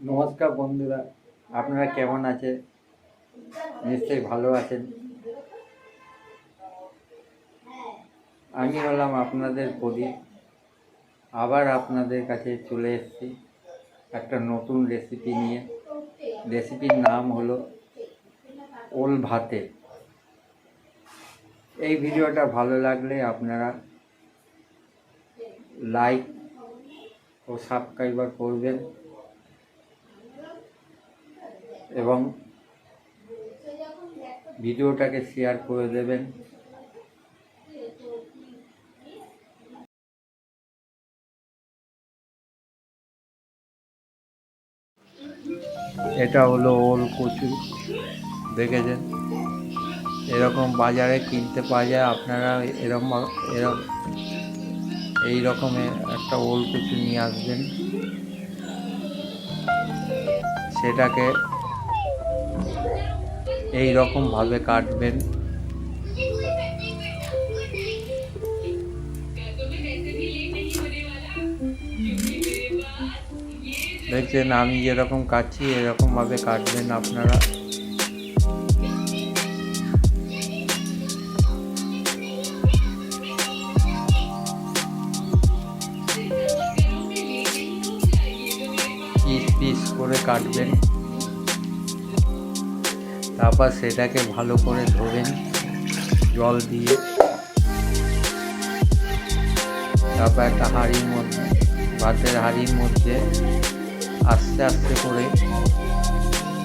নমস্কার বন্ধুরা, আপনারা কেমন আছেন? নিশ্চয়ই ভালো আছেন। আমি হলাম আপনাদের প্রদীপ। আবার আপনাদের কাছে চলে এসেছি একটা নতুন রেসিপি নিয়ে। রেসিপির নাম হলো ওল ভাতে। এই ভিডিওটা ভালো লাগলে আপনারা লাইক ও সাবস্ক্রাইব করবেন এবং ভিডিওটাকে শেয়ার করে দেবেন। এটা হলো ওল কচু, দেখেছেন? এরকম বাজারে কিনতে পাওয়া যায়। আপনারা এই রকমের একটা ওল কচু নিয়ে আসবেন। সেটাকে এই রকমভাবে কাটবেন। দেখছেন আমি যেরকম কাটছি এরকমভাবে কাটবেন আপনারা। পিস পিস করে কাটবেন। তারপর সেটাকে ভালো করে ধোবেন জল দিয়ে। তারপর একটা হাঁড়ির মধ্যে, ভাতের হাঁড়ির মধ্যে আস্তে আস্তে করে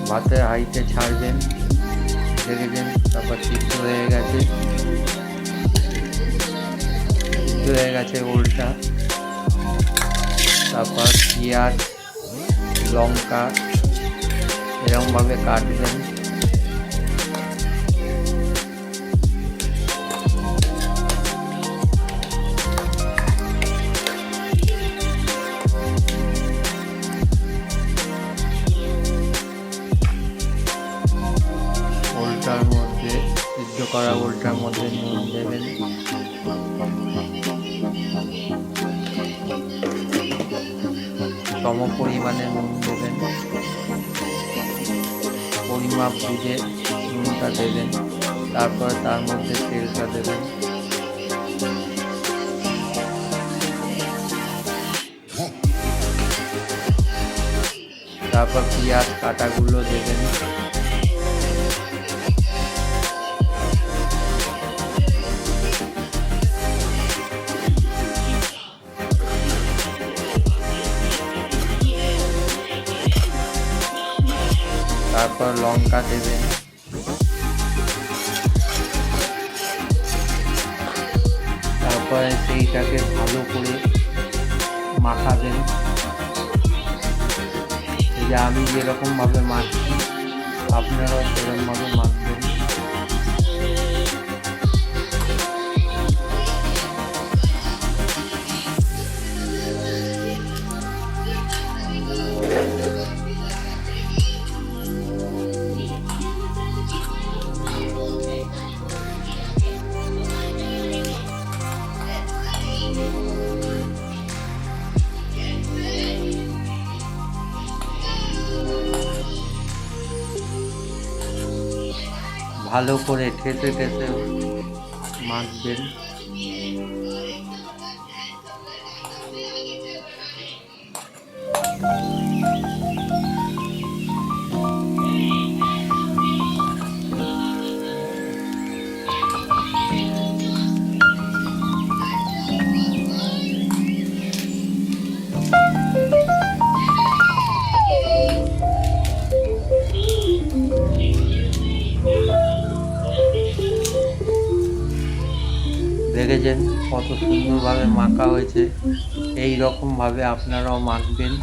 ভাতের হাঁড়িতে ছাড়বেন। দেখেছেন? তারপর সিদ্ধ হয়ে গেছে ওলটা। তারপর পেঁয়াজ লঙ্কা এরকমভাবে কাটবেন। ওলটার মধ্যে, সিদ্ধ করা ওলটার মধ্যে নুন দেবেন। সম পরিমাণে নুন দেবেন। পরিমাপ বুঝে নুনটা দেবেন। তারপর তার মধ্যে তেলটা দেবেন। তারপর পেঁয়াজ কাটাগুলো দেবেন। তারপর লঙ্কা দেবেন। তারপরে সেইটাকে ভালো করে মাখাবেন। যে আমি যেরকমভাবে মাখছি আপনারাও সেরকমভাবে মাখবেন। ভালো করে ঠেসে ঠেসে মাখবেন। দেখেছেন কত সুন্দরভাবে মাখা হয়েছে। এই রকমভাবে আপনারাও মাখবেন।